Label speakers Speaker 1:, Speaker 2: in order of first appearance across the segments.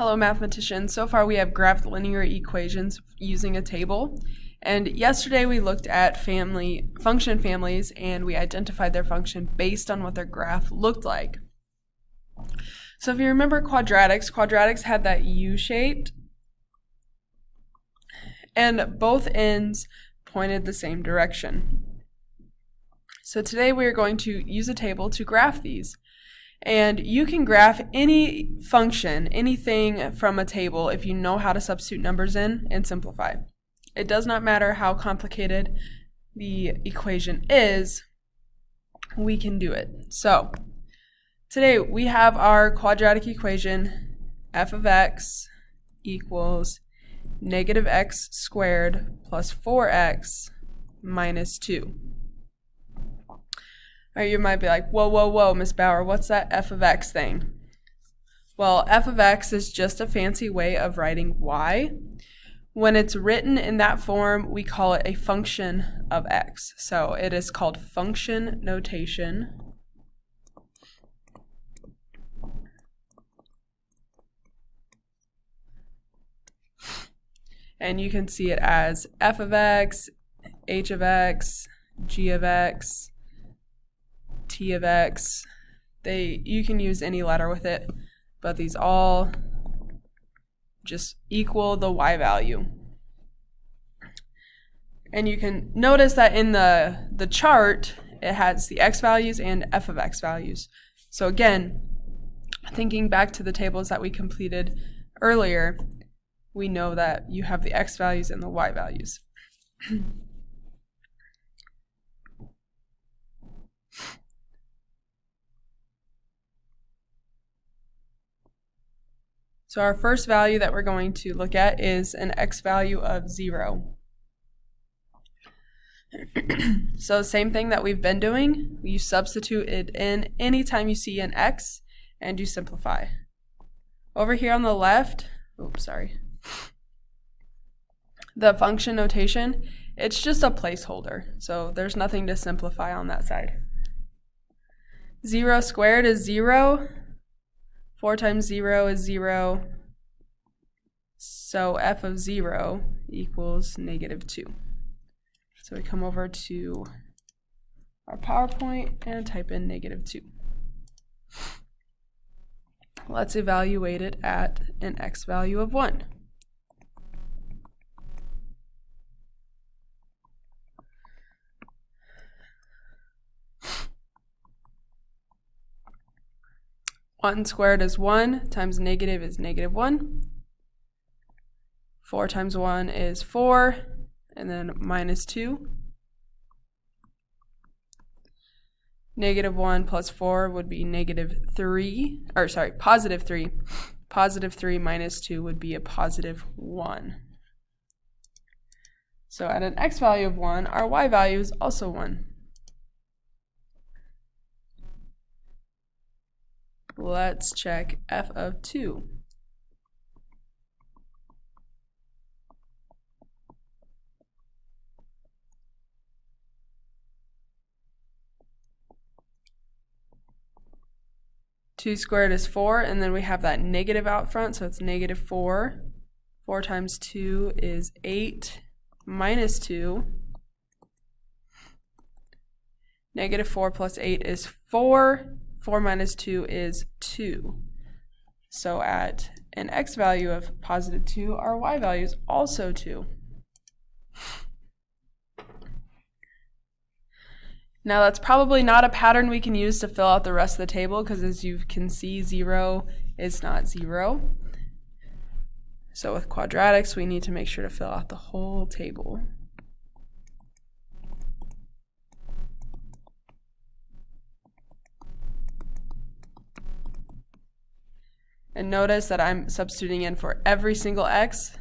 Speaker 1: Hello mathematicians, so far we have graphed linear equations using a table, and yesterday we looked at function families and we identified their function based on what their graph looked like. So if you remember quadratics had that U-shaped and both ends pointed the same direction. So today we are going to use a table to graph these. And you can graph any function, anything from a table if you know how to substitute numbers in and simplify. It does not matter how complicated the equation is, we can do it. So today we have our quadratic equation f of x equals negative x squared plus 4x minus 2. Or you might be like, whoa, Miss Bauer, what's that f of x thing? Well, f of x is just a fancy way of writing y. When it's written in that form, we call it a function of x. So it is called function notation. And you can see it as f of x, h of x, g of x, t of x. You can use any letter with it, but these all just equal the y value. And you can notice that in the chart, it has the x values and f of x values. So again, thinking back to the tables that we completed earlier, we know that you have the x values and the y values. So our first value that we're going to look at is an x value of 0. So same thing that we've been doing, you substitute it in anytime you see an x and you simplify. Over here on the left, the function notation, it's just a placeholder, so there's nothing to simplify on that side. 0 squared is 0. 4 times 0 is 0, so f of 0 equals negative 2. So we come over to our PowerPoint and type in negative 2. Let's evaluate it at an x value of 1. One squared is 1, times negative is negative 1. 4 times 1 is 4, and then minus 2. Negative 1 plus 4 would be positive 3. Positive 3 minus 2 would be a positive 1. So at an x value of 1, our y value is also 1. Let's check f of 2. Two squared is 4, and then we have that negative out front, so it's negative 4. 4 times 2 is 8, minus 2. Negative 4 plus 8 is 4. 4 minus 2 is 2. So at an x value of positive 2, our y value is also 2. Now that's probably not a pattern we can use to fill out the rest of the table, because as you can see, 0 is not 0. So with quadratics, we need to make sure to fill out the whole table. And notice that I'm substituting in for every single x,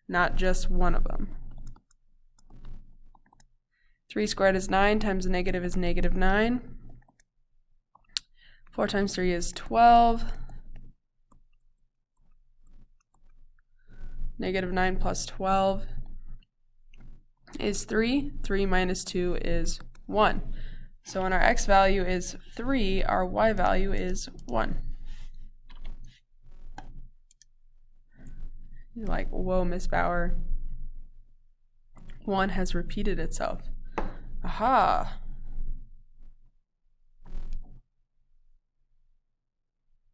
Speaker 1: not just one of them. 3 squared is 9, times negative is negative 9. 4 times 3 is 12. Negative 9 plus 12 is 3. 3 minus 2 is 1. So when our x value is 3, our y value is 1. You're like, whoa, Miss Bauer. 1 has repeated itself. Aha.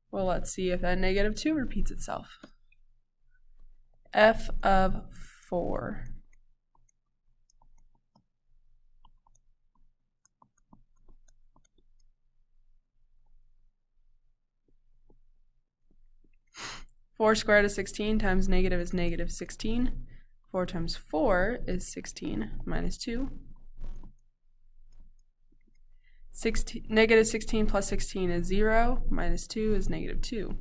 Speaker 1: Well, let's see if that -2 repeats itself. F of 4. Four squared is 16 times negative is -16. 4 times 4 is 16 minus 2. -16 plus 16 is 0. Minus 2 is -2.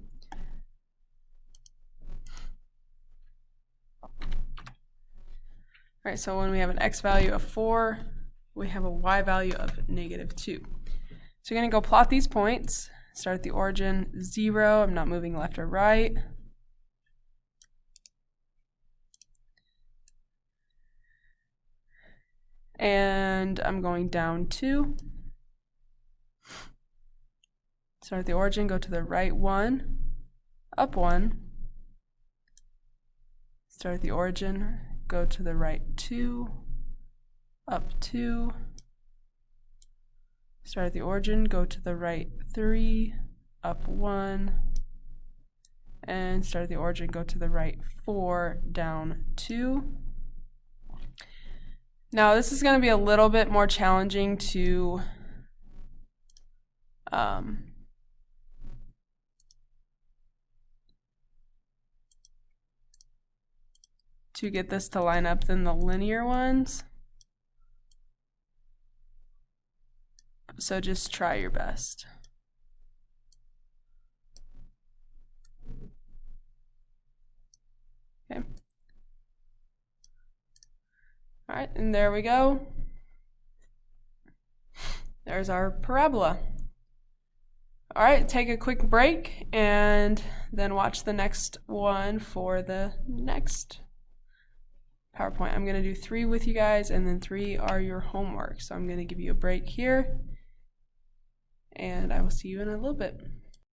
Speaker 1: All right, so when we have an x value of 4, we have a y value of -2. So you're going to go plot these points. Start at the origin, 0. I'm not moving left or right. And I'm going down 2. Start at the origin, go to the right 1, up 1. Start at the origin, go to the right 2, up 2. Start at the origin, go to the right 3, up 1. And start at the origin, go to the right 4, down 2. Now this is going to be a little bit more challenging to get this to line up than the linear ones. So just try your best. Okay. All right, and there we go. There's our parabola. All right, take a quick break and then watch the next one for the next PowerPoint. I'm going to do 3 with you guys, and then 3 are your homework. So I'm going to give you a break here, and I will see you in a little bit.